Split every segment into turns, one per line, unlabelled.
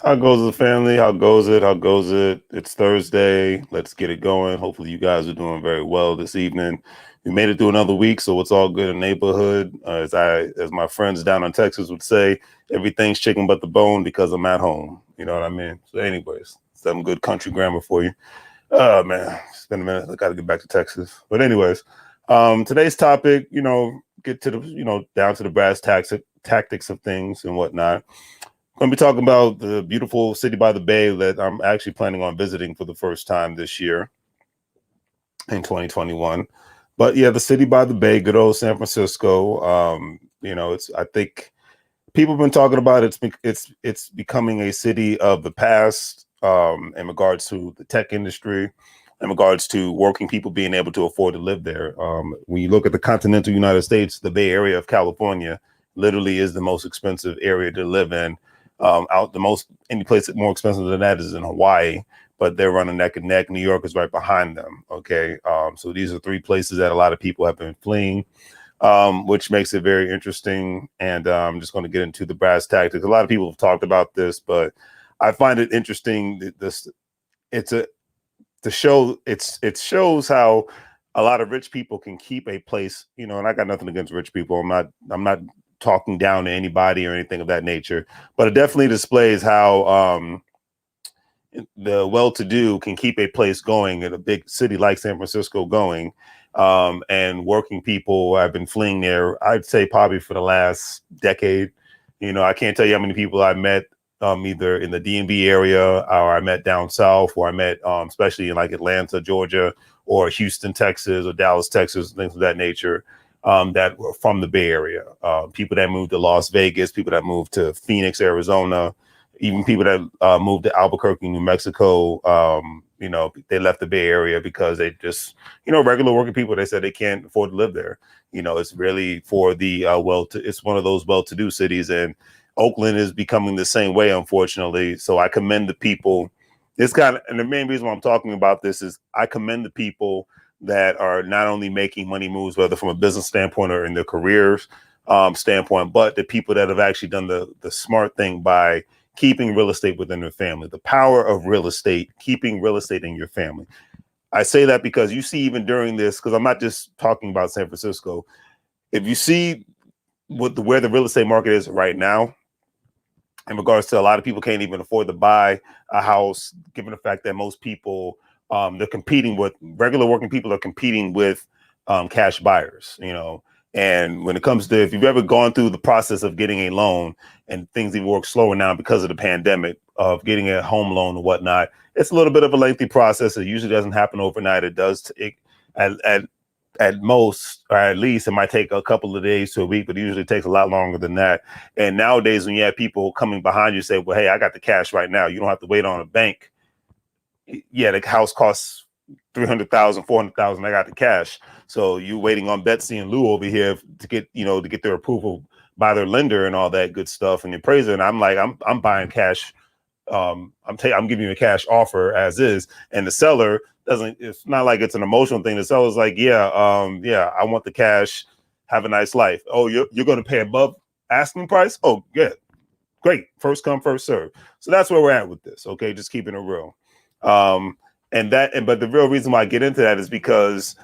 How goes the family? How goes it? How goes it? It's Thursday. Let's get it going. Hopefully, you guys are doing very well this evening. We made it through another week, so it's all good in the neighborhood. As my friends down in Texas would say, everything's chicken but the bone because I'm at home. You know what I mean? So, anyways, some good country grammar for you. Oh man, it's been a minute. I got to get back to Texas. But anyways, today's topic, get to the, down to the tactics of things and whatnot. Going to be talking about the beautiful city by the bay that I'm actually planning on visiting for the first time this year in 2021. But yeah, the city by the bay, good old San Francisco. It's I think people have been talking about it's becoming a city of the past in regards to the tech industry, in regards to working people being able to afford to live there. When you look at the continental United States, the Bay Area of California literally is the most expensive area to live in. Out the most any place more expensive than that is in Hawaii, but they're running neck and neck. New York is right behind them. Okay, so these are three places that a lot of people have been fleeing, which makes it very interesting. And I'm just going to get into the brass tactics. A lot of people have talked about this, but I find it interesting. It's a the show. It shows how a lot of rich people can keep a place. And I got nothing against rich people. I'm not talking down to anybody or anything of that nature, but it definitely displays how the well-to-do can keep a place going in a big city like San Francisco going. And working people have been fleeing there, I'd say probably for the last decade. I can't tell you how many people I met either in the DMV area or I met down south, or I met especially in like Atlanta, Georgia, or Houston, Texas, or Dallas, Texas, things of that nature, that were from the Bay Area. People that moved to Las Vegas, people that moved to Phoenix, Arizona, even people that moved to Albuquerque, New Mexico. They left the Bay Area because they just, regular working people. They said they can't afford to live there. It's really for the it's one of those well-to-do cities, and Oakland is becoming the same way, unfortunately. So I commend the people. And the main reason why I'm talking about this is I commend the people that are not only making money moves, whether from a business standpoint or in their careers standpoint, but the people that have actually done the smart thing by keeping real estate within their family. The power of real estate, keeping real estate in your family. I say that because you see, even during this, because I'm not just talking about San Francisco. If you see where the real estate market is right now, in regards to a lot of people can't even afford to buy a house, given the fact that most people they're competing with regular working people are competing with cash buyers. And when it comes to, if you've ever gone through the process of getting a loan, and things even work slower now because of the pandemic of getting a home loan and whatnot, it's a little bit of a lengthy process. It usually doesn't happen overnight. It does take at, at at most, or at least, it might take a couple of days to a week, but it usually takes a lot longer than that. And nowadays, when you have people coming behind you say, well, hey, I got the cash right now, you don't have to wait on a bank. Yeah, the house costs 300,000, 400,000. I got the cash. So you waiting on Betsy and Lou over here to get their approval by their lender and all that good stuff and the appraiser. And I'm like, I'm buying cash. I'm giving you a cash offer as is, and the seller doesn't. It's not like it's an emotional thing. The seller's like, yeah, I want the cash. Have a nice life. Oh, you're going to pay above asking price. Oh, yeah, great. First come, first serve. So that's where we're at with this. Okay, just keeping it real. Um, but the real reason why I get into that is because,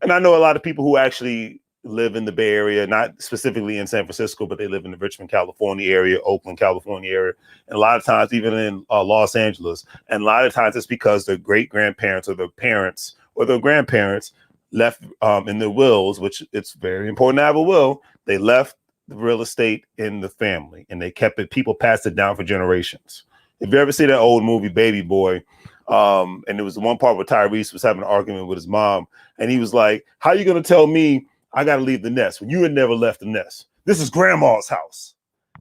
and I know a lot of people who actually live in the Bay Area, not specifically in San Francisco, but they live in the Richmond, California area, Oakland, California area, and a lot of times even in Los Angeles. And a lot of times it's because their great grandparents or their parents or their grandparents left in their wills, which it's very important to have a will. They left the real estate in the family and they kept it. People passed it down for generations. If you ever see that old movie Baby Boy, and there was the one part where Tyrese was having an argument with his mom, and he was like, "How are you going to tell me I got to leave the nest when you had never left the nest? This is grandma's house."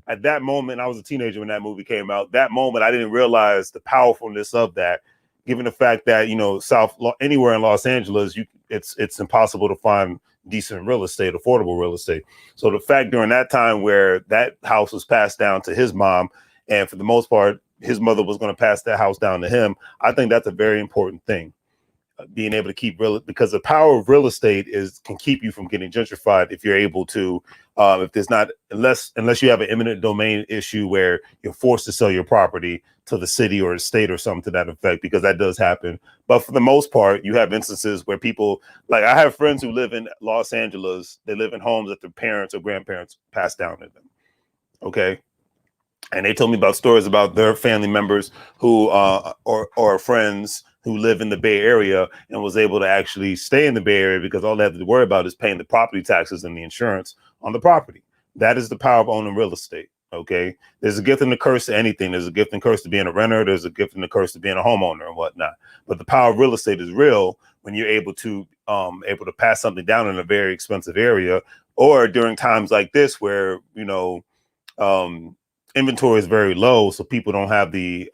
At that moment, I was a teenager when that movie came out. That moment, I didn't realize the powerfulness of that, given the fact that anywhere in Los Angeles, it's impossible to find decent real estate, affordable real estate. So the fact during that time where that house was passed down to his mom, and for the most part, his mother was going to pass that house down to him, I think that's a very important thing. being able to keep real, because the power of real estate can keep you from getting gentrified if you're able to, if there's not, unless you have an eminent domain issue where you're forced to sell your property to the city or the state or something to that effect, because that does happen. But for the most part, you have instances where people, like I have friends who live in Los Angeles, they live in homes that their parents or grandparents passed down to them. Okay. And they told me about stories about their family members who or friends who live in the Bay Area and was able to actually stay in the Bay Area because all they have to worry about is paying the property taxes and the insurance on the property. That is the power of owning real estate. Okay. There's a gift and a curse to anything. There's a gift and curse to being a renter. There's a gift and a curse to being a homeowner and whatnot. But the power of real estate is real when you're able to pass something down in a very expensive area, or during times like this where, inventory is very low, so people don't have the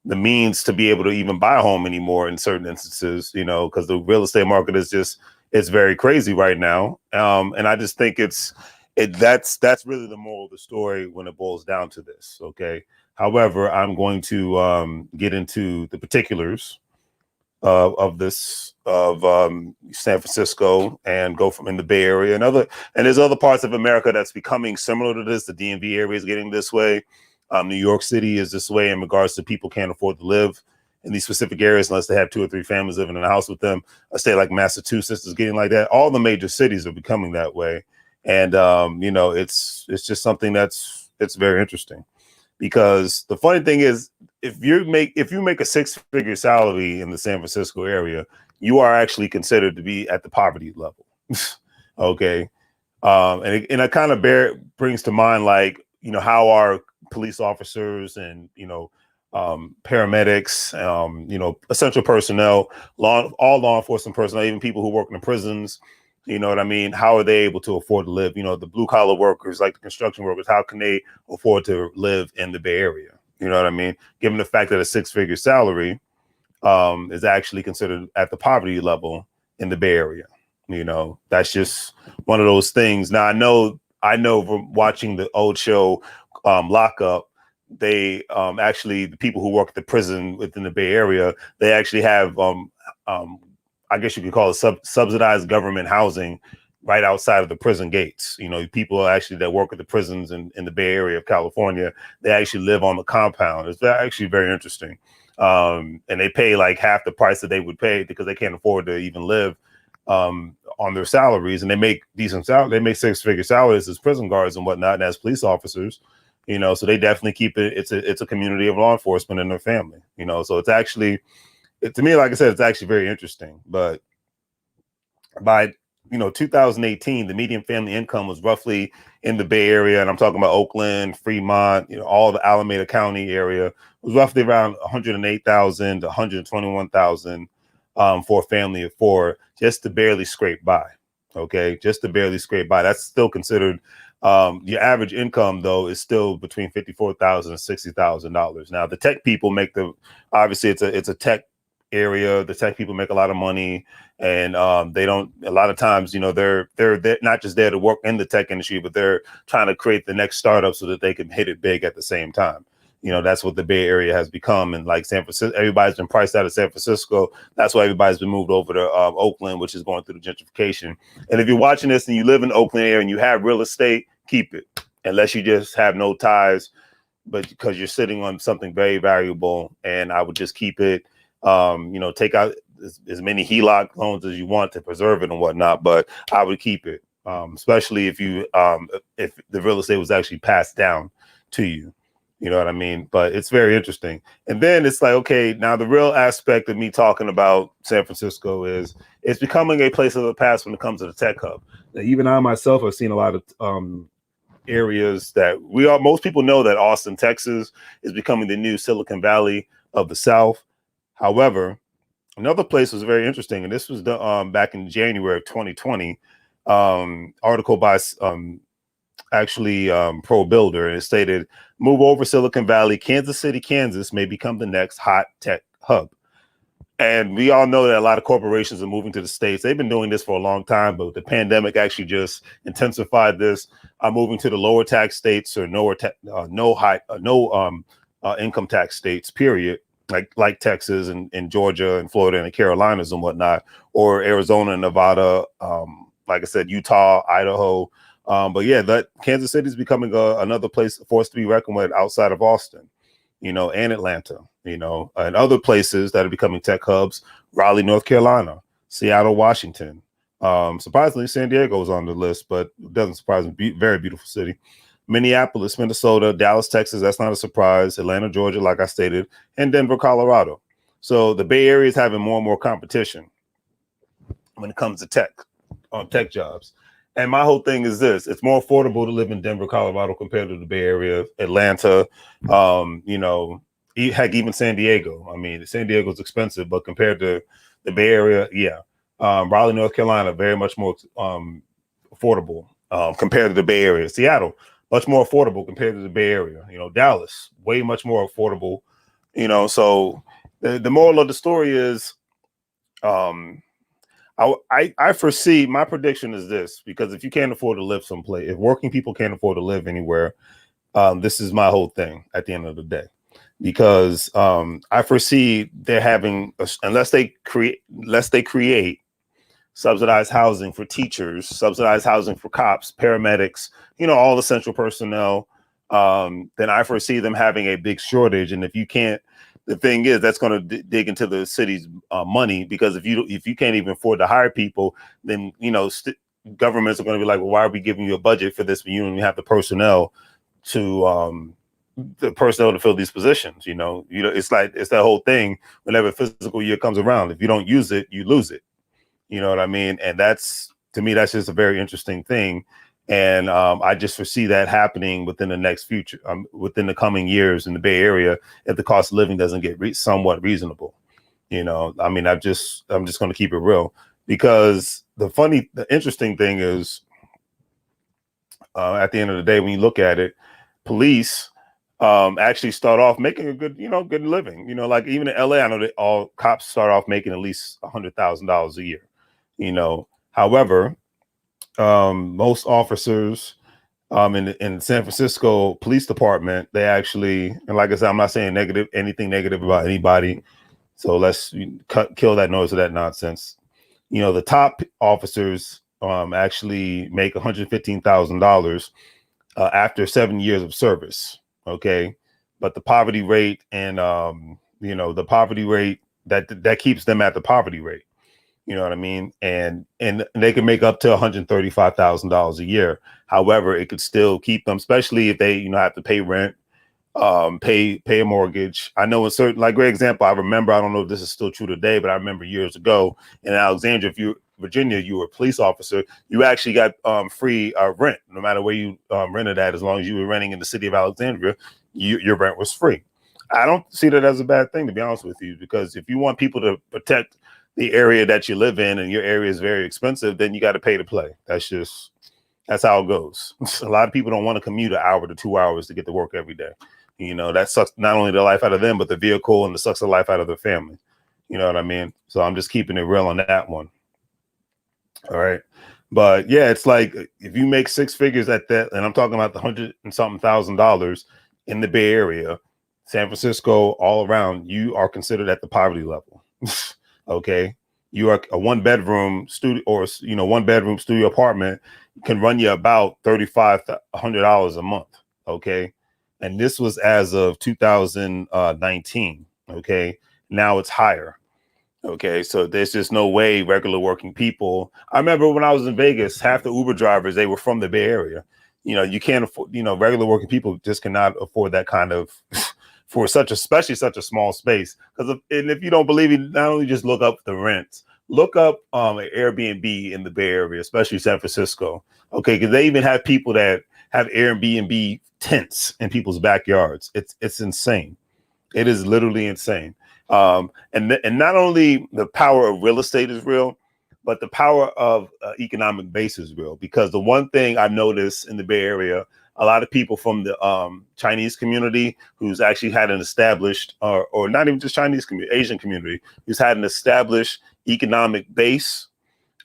means to be able to even buy a home anymore in certain instances, because the real estate market it's very crazy right now. And I just think that's really the moral of the story when it boils down to this. Okay. However, I'm going to get into the particulars of San Francisco and go from in the Bay Area and there's other parts of America that's becoming similar to this. The DMV area is getting this way. New York City is this way in regards to people can't afford to live in these specific areas unless they have 2 or 3 families living in a house with them. A state like Massachusetts is getting like that. All the major cities are becoming that way. And, it's just something it's very interesting, because the funny thing is, if you make a 6-figure salary in the San Francisco area, you are actually considered to be at the poverty level. Okay. And it kind of brings to mind, like, how our police officers and, paramedics, essential personnel, all law enforcement personnel, even people who work in the prisons, you know what I mean? How are they able to afford to live? The blue collar workers, like the construction workers, how can they afford to live in the Bay Area? You know what I mean? Given the fact that a 6-figure salary is actually considered at the poverty level in the Bay Area. That's just one of those things. Now, I know from watching the old show Lockup, they actually, the people who work at the prison within the Bay Area, they actually have I guess you could call it subsidized government housing right outside of the prison gates. People actually that work at the prisons in the Bay Area of California, they actually live on the compound. It's actually very interesting. And they pay like half the price that they would pay because they can't afford to even live on their salaries. And they make decent salaries. They make 6-figure salaries as prison guards and whatnot, and as police officers, so they definitely keep it. It's a community of law enforcement and their family, so it's actually, to me, like I said, it's actually very interesting. But by 2018, the median family income was roughly in the Bay Area, and I'm talking about Oakland, Fremont, all the Alameda County area, was roughly around 108,000 to 121,000 for a family of 4, just to barely scrape by. Okay, just to barely scrape by. That's still considered. Your average income, though, is still between $54,000 and $60,000. Now, the tech people obviously it's a tech area. The tech people make a lot of money, and they don't, a lot of times, they're not just there to work in the tech industry, but they're trying to create the next startup so that they can hit it big at the same time. That's what the Bay Area has become. And like San Francisco, everybody's been priced out of San Francisco. That's why everybody's been moved over to Oakland, which is going through the gentrification. And if you're watching this and you live in the Oakland area and you have real estate, keep it, unless you just have no ties, but because you're sitting on something very valuable. And I would just keep it. Take out as many HELOC loans as you want to preserve it and whatnot, but I would keep it, especially if the real estate was actually passed down to you. You know what I mean? But it's very interesting. And then it's like, okay, now the real aspect of me talking about San Francisco is it's becoming a place of the past when it comes to the tech hub. Now, even I myself have seen a lot of areas that most people know that Austin, Texas is becoming the new Silicon Valley of the South. However, another place was very interesting, and this was done back in January of 2020. Article by Pro Builder, and it stated, "Move over Silicon Valley, Kansas City, Kansas may become the next hot tech hub." And we all know that a lot of corporations are moving to the States. They've been doing this for a long time, but the pandemic actually just intensified this. Moving to the lower tax states or no income tax states, period. like Texas and Georgia and Florida and the Carolinas and whatnot, or Arizona and Nevada, like I said, Utah, Idaho. But yeah, that Kansas City is becoming another place, force to be reckoned with outside of Austin, and Atlanta, and other places that are becoming tech hubs, Raleigh, North Carolina, Seattle, Washington. Surprisingly, San Diego is on the list, but it doesn't surprise me. Very beautiful city. Minneapolis, Minnesota, Dallas, Texas. That's not a surprise. Atlanta, Georgia, like I stated, and Denver, Colorado. So the Bay Area is having more and more competition when it comes to tech jobs. And my whole thing is this: it's more affordable to live in Denver, Colorado compared to the Bay Area, Atlanta, heck, even San Diego. I mean, San Diego's expensive, but compared to the Bay Area, yeah. Raleigh, North Carolina, very much more affordable compared to the Bay Area. Seattle, much more affordable compared to the Bay Area. Dallas, way much more affordable. So the moral of the story is, I foresee, my prediction is this, because if you can't afford to live someplace, if working people can't afford to live anywhere, this is my whole thing at the end of the day, because I foresee they're having, unless they create subsidized housing for teachers, subsidized housing for cops, paramedics, all essential personnel, then I foresee them having a big shortage. And if you can't, the thing is, that's going to dig into the city's money, because if you can't even afford to hire people, then governments are going to be like, well, why are we giving you a budget for this when you don't even have the personnel to fill these positions? It's that whole thing. Whenever fiscal year comes around, if you don't use it, you lose it. You know what I mean? And to me, that's just a very interesting thing. And I just foresee that happening within the next future, within the coming years in the Bay Area, if the cost of living doesn't get somewhat reasonable. I mean, I'm just going to keep it real, because the interesting thing is, at the end of the day, when you look at it, police actually start off making a good living. Like even in LA, I know that all cops start off making at least $100,000 a year. However, most officers in San Francisco Police Department, they actually, and like I said, I'm not saying anything negative about anybody, so let's kill that noise of that nonsense. The top officers actually make $115,000 after 7 years of service. Okay, but the poverty rate and the poverty rate that keeps them at the poverty rate. You know what I mean? And they can make up to $135,000 a year. However, it could still keep them, especially if they have to pay rent, pay a mortgage. I know in certain, like, great example, I remember, I don't know if this is still true today, but I remember years ago in Alexandria, Virginia, you were a police officer, you actually got free rent, no matter where you rented at. As long as you were renting in the city of Alexandria, your rent was free. I don't see that as a bad thing, to be honest with you, because if you want people to protect the area that you live in, and your area is very expensive, then you got to pay to play. That's how it goes. A lot of people don't want to commute an hour to 2 hours to get to work every day. That sucks not only the life out of them, but the vehicle, and the sucks the life out of their family. You know what I mean? So I'm just keeping it real on that one. All right. But yeah, it's like, if you make six figures at that, and I'm talking about the $100 and something $1,000 in the Bay Area, San Francisco, all around, you are considered at the poverty level. Okay. You are a one bedroom studio, or one bedroom studio apartment can run you about $3,500 a month. Okay. And this was as of 2019. Okay. Now it's higher. Okay. So there's just no way regular working people. I remember when I was in Vegas, half the Uber drivers, they were from the Bay Area. You can't afford, regular working people just cannot afford that kind of for especially such a small space. And if you don't believe it, not only just look up the rents, look up an Airbnb in the Bay Area, especially San Francisco. Okay, because they even have people that have Airbnb tents in people's backyards. It's insane. It is literally insane. And not only the power of real estate is real, but the power of economic base is real. Because the one thing I noticed in the Bay Area, a lot of people from the Chinese community who's actually had an established, or not even just Chinese community, Asian community, who's had an established economic base,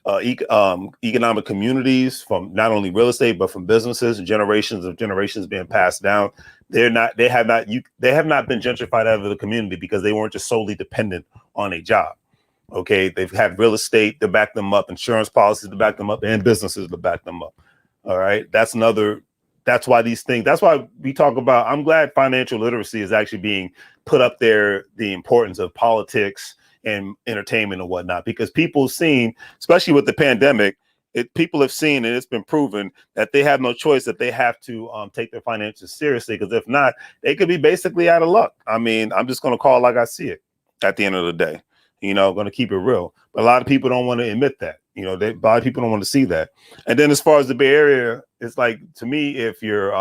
economic communities from not only real estate, but from businesses and generations being passed down. They have not been gentrified out of the community because they weren't just solely dependent on a job. Okay, they've had real estate to back them up, insurance policies to back them up, and businesses to back them up. All right, that's why that's why we talk about, I'm glad financial literacy is actually being put up there, the importance of politics and entertainment and whatnot, because people seen, especially with the pandemic, people have seen, and it's been proven that they have no choice, that they have to take their finances seriously, because if not, they could be basically out of luck. I mean, I'm just going to call it like I see it at the end of the day. Going to keep it real. But a lot of people don't want to admit that. A lot of people don't want to see that. And then as far as the Bay Area, it's like, to me, if your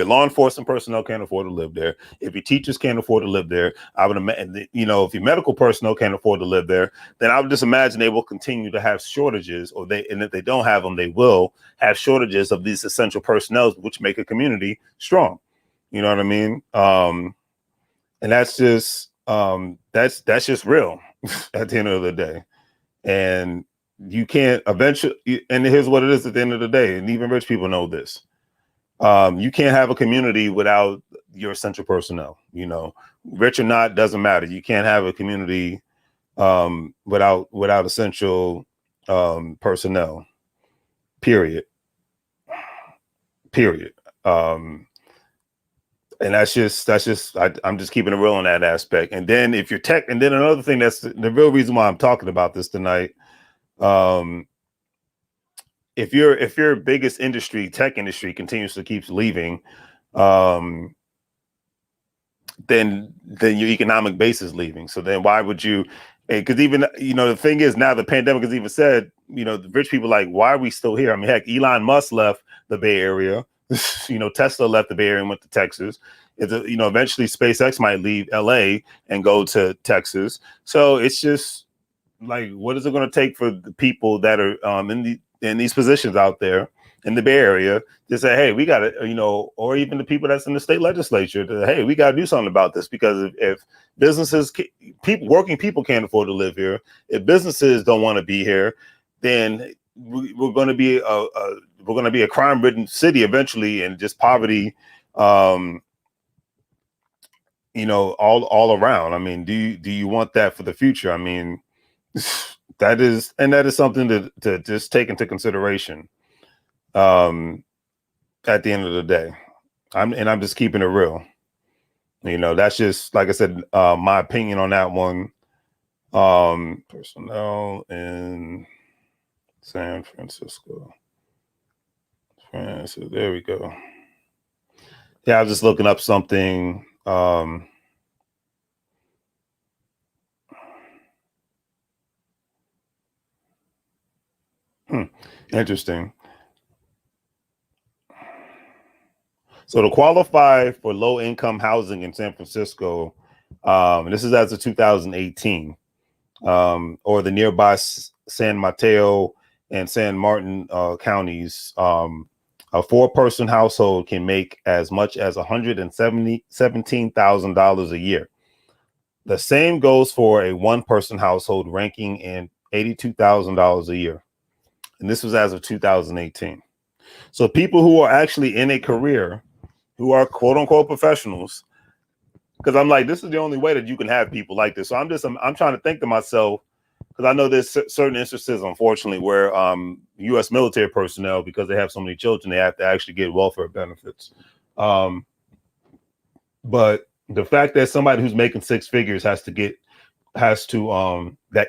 law enforcement personnel can't afford to live there, if your teachers can't afford to live there, I would imagine, if your medical personnel can't afford to live there, then I would just imagine they will continue to have shortages, and if they don't have them, they will have shortages of these essential personnel, which make a community strong. You know what I mean? And that's just that's just real at the end of the day. And you can't eventually, and here's what it is at the end of the day, and even rich people know this. You can't have a community without your essential personnel. Rich or not, doesn't matter. You can't have a community without essential personnel. Period. And that's just I'm just keeping it real on that aspect. And then if you're tech, and then another thing, that's the real reason why I'm talking about this tonight. If your biggest industry, tech industry, continues to keep leaving, then your economic base is leaving. So then why would you? Because even the thing is, now the pandemic has even said, the rich people, like, why are we still here? I mean, heck, Elon Musk left the Bay Area. Tesla left the Bay Area and went to Texas. Eventually SpaceX might leave LA and go to Texas. So it's just like, what is it going to take for the people that are in these positions out there in the Bay Area to say, hey, we got to, or even the people that's in the state legislature, to, hey, we got to do something about this, because if businesses, working people can't afford to live here, if businesses don't want to be here, then we're going to be a crime-ridden city eventually, and just poverty, all around. I mean, do you want that for the future? I mean, that is something to just take into consideration. At the end of the day, I'm just keeping it real. That's just, like I said, my opinion on that one. Personnel in San Francisco. So there we go. Yeah, I was just looking up something. Interesting. So to qualify for low-income housing in San Francisco, this is as of 2018, or the nearby San Mateo and San Martin counties, a four-person household can make as much as $117,000 a year. The same goes for a one-person household, ranking in $82,000 a year. And this was as of 2018. So people who are actually in a career, who are quote unquote professionals, because I'm like, this is the only way that you can have people like this. So I'm trying to think to myself, because I know there's certain instances, unfortunately, where U.S. military personnel, because they have so many children, they have to actually get welfare benefits. But the fact that somebody who's making six figures that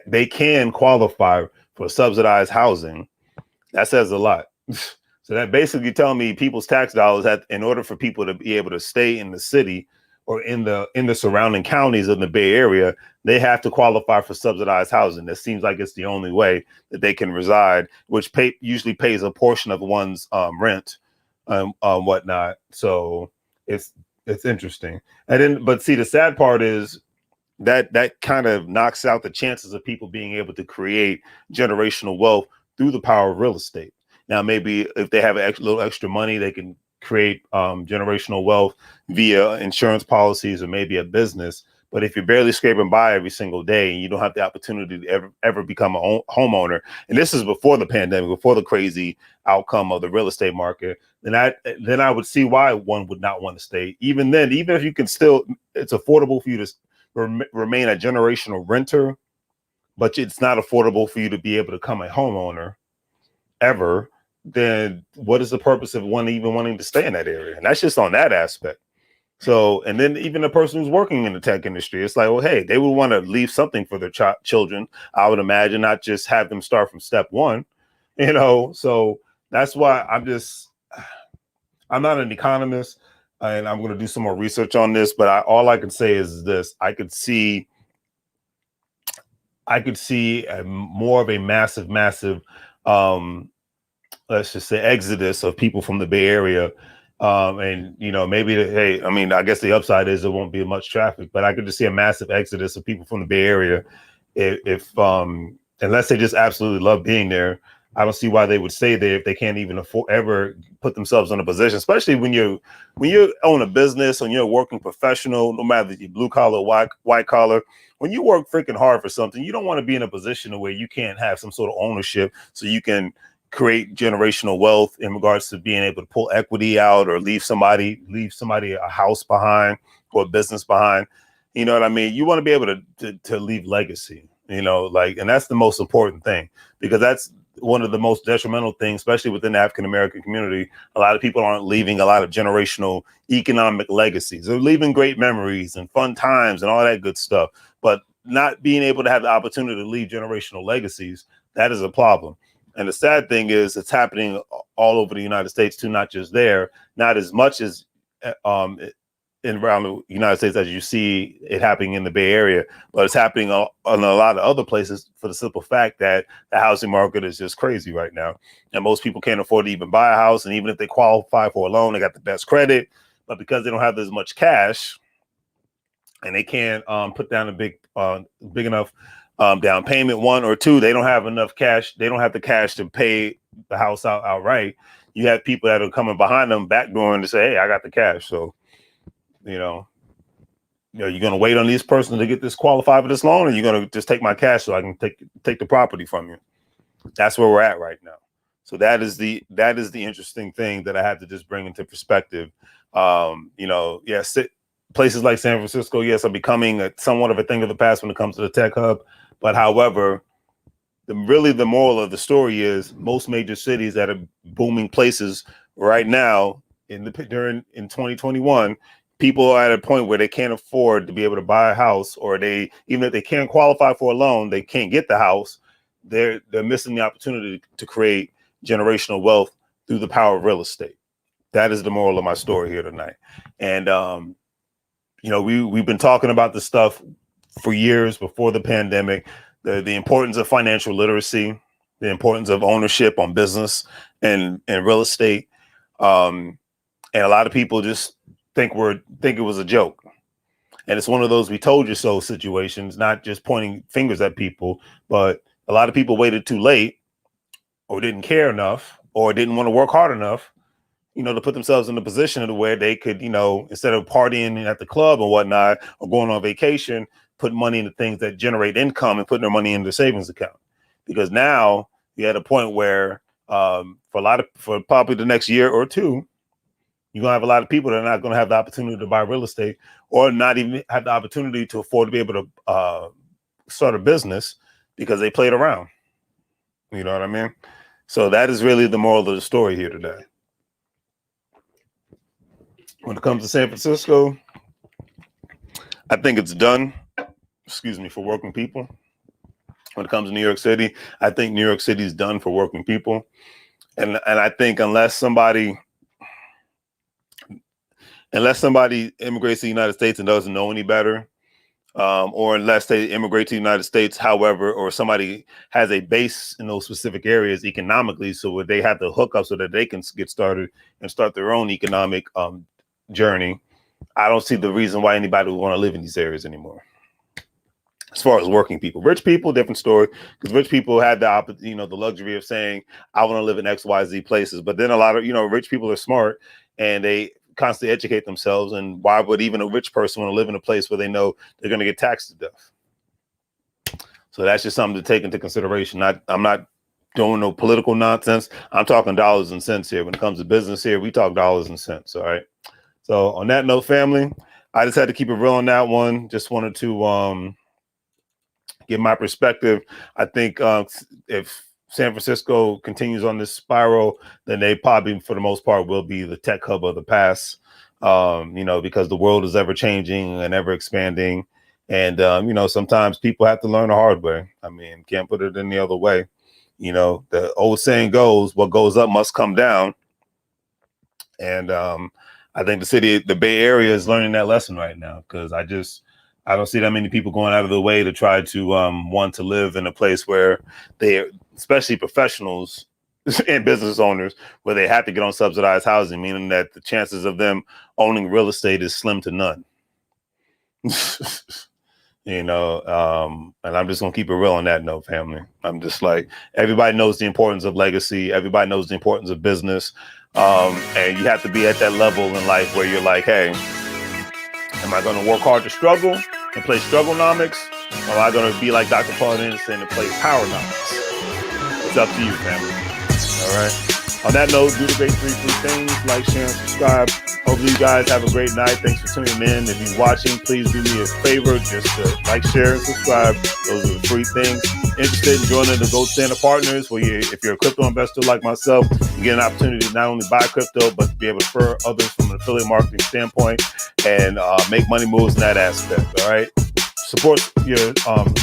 they can qualify for subsidized housing, that says a lot. So that basically telling me people's tax dollars, that in order for people to be able to stay in the city or in the surrounding counties of the Bay Area, they have to qualify for subsidized housing. That seems like it's the only way that they can reside, which usually pays a portion of one's rent, whatnot. So it's interesting. And then, but see, the sad part is that kind of knocks out the chances of people being able to create generational wealth through the power of real estate. Now, maybe if they have a little extra money, they can create generational wealth via insurance policies or maybe a business. But if you're barely scraping by every single day and you don't have the opportunity to ever become a homeowner, and this is before the pandemic, before the crazy outcome of the real estate market, then I would see why one would not want to stay. Even then, even if you can still, it's affordable for you to remain a generational renter, but it's not affordable for you to be able to become a homeowner ever. Then what is the purpose of one even wanting to stay in that area? And that's just on that aspect. So, and then even the person who's working in the tech industry, it's like, well, hey, they would want to leave something for their children, I would imagine, not just have them start from step one, So that's why I'm not an economist, and I'm going to do some more research on this, but all I can say is this: I could see more of a massive, let's just say, exodus of people from the Bay Area. And maybe hey, I mean, I guess the upside is there won't be much traffic, but I could just see a massive exodus of people from the Bay Area if unless they just absolutely love being there. I don't see why they would stay there if they can't even ever put themselves in a position, especially when you own a business and you're a working professional, no matter if you're blue collar, white collar. When you work freaking hard for something, you don't want to be in a position where you can't have some sort of ownership so you can create generational wealth in regards to being able to pull equity out or leave somebody a house behind or a business behind. You know what I mean? You want to be able to leave legacy, and that's the most important thing, because that's one of the most detrimental things, especially within the African-American community. A lot of people aren't leaving a lot of generational economic legacies. They're leaving great memories and fun times and all that good stuff, but not being able to have the opportunity to leave generational legacies, that is a problem. And the sad thing is it's happening all over the United States too, not just there, not as much as in around the United States as you see it happening in the Bay Area, but it's happening on a lot of other places for the simple fact that the housing market is just crazy right now. And most people can't afford to even buy a house. And even if they qualify for a loan, they got the best credit, but because they don't have as much cash and they can't put down a big enough down payment, one or two, they don't have enough cash. They don't have the cash to pay the house outright. You have people that are coming behind them, backdooring to say, hey, I got the cash. So, you're going to wait on these persons to get this qualified for this loan, or you're going to just take my cash so I can take the property from you. That's where we're at right now. So that is the interesting thing that I have to just bring into perspective. Places like San Francisco, yes, are becoming somewhat of a thing of the past when it comes to the tech hub. But however, the moral of the story is most major cities that are booming places right now in 2021, people are at a point where they can't afford to be able to buy a house, or even if they can't qualify for a loan, they can't get the house. They're missing the opportunity to create generational wealth through the power of real estate. That is the moral of my story here tonight. And we've been talking about this stuff for years before the pandemic. The importance of financial literacy, the importance of ownership on business and real estate. And a lot of people just think it was a joke. And it's one of those "we told you so" situations, not just pointing fingers at people, but a lot of people waited too late, or didn't care enough, or didn't want to work hard enough, to put themselves in a position to where they could, instead of partying at the club or whatnot, or going on vacation, put money into things that generate income and putting their money in their savings account. Because now you're at a point where for probably the next year or two, you're going to have a lot of people that are not going to have the opportunity to buy real estate, or not even have the opportunity to afford to be able to start a business because they played around. You know what I mean? So that is really the moral of the story here today. When it comes to San Francisco, I think it's done, for working people. When it comes to New York City, I think New York City is done for working people. And I think unless somebody immigrates to the United States and doesn't know any better, or unless they immigrate to the United States, however, or somebody has a base in those specific areas economically, so they have the hookup so that they can get started and start their own economic journey, I don't see the reason why anybody would want to live in these areas anymore. As far as working people, rich people, different story, because rich people had the luxury of saying, I want to live in XYZ places. But then a lot of, rich people are smart, and they constantly educate themselves. And why would even a rich person want to live in a place where they know they're going to get taxed to death? So that's just something to take into consideration. I'm not doing no political nonsense. I'm talking dollars and cents here. When it comes to business here, we talk dollars and cents. All right. So on that note, family, I just had to keep it real on that one. Just wanted to give my perspective. I think if San Francisco continues on this spiral, then they probably, for the most part, will be the tech hub of the past, because the world is ever changing and ever expanding. And, sometimes people have to learn the hard way. I mean, can't put it any other way. The old saying goes, what goes up must come down. And I think the Bay Area is learning that lesson right now, because I don't see that many people going out of the way to try to want to live in a place where they, especially professionals and business owners, where they have to get on subsidized housing, meaning that the chances of them owning real estate is slim to none. And I'm just gonna keep it real on that note, family. I'm just like, everybody knows the importance of legacy. Everybody knows the importance of business. And you have to be at that level in life where you're like, hey, am I going to work hard to struggle and play strugglenomics? Or am I going to be like Dr. Paul Anderson and play powernomics? It's up to you, family. All right. On that note, do the great three things: like, share, and subscribe. Hopefully you guys have a great night. Thanks for tuning in. If you're watching, please do me a favor, just to like, share, and subscribe. Those are the three things. Interested in joining the Gold Standard Partners, where if you're a crypto investor like myself, you get an opportunity to not only buy crypto, but to be able to refer others from an affiliate marketing standpoint and make money moves in that aspect. All right. Support your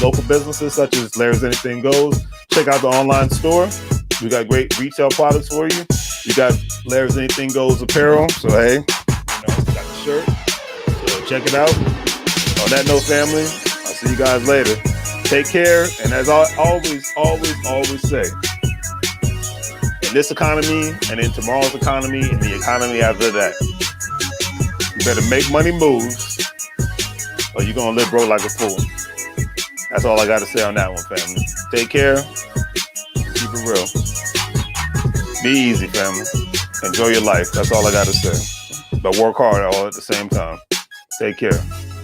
local businesses such as Larry's Anything Goes. Check out the online store. We got great retail products for you. You got Larry's Anything Goes apparel. So, hey, got the shirt. So check it out. On that note, family, I'll see you guys later. Take care. And as I always say, in this economy and in tomorrow's economy and the economy after that, you better make money moves or you're going to live broke like a fool. That's all I got to say on that one, family. Take care. Keep it real. Be easy, family. Enjoy your life. That's all I got to say. But work hard all at the same time. Take care.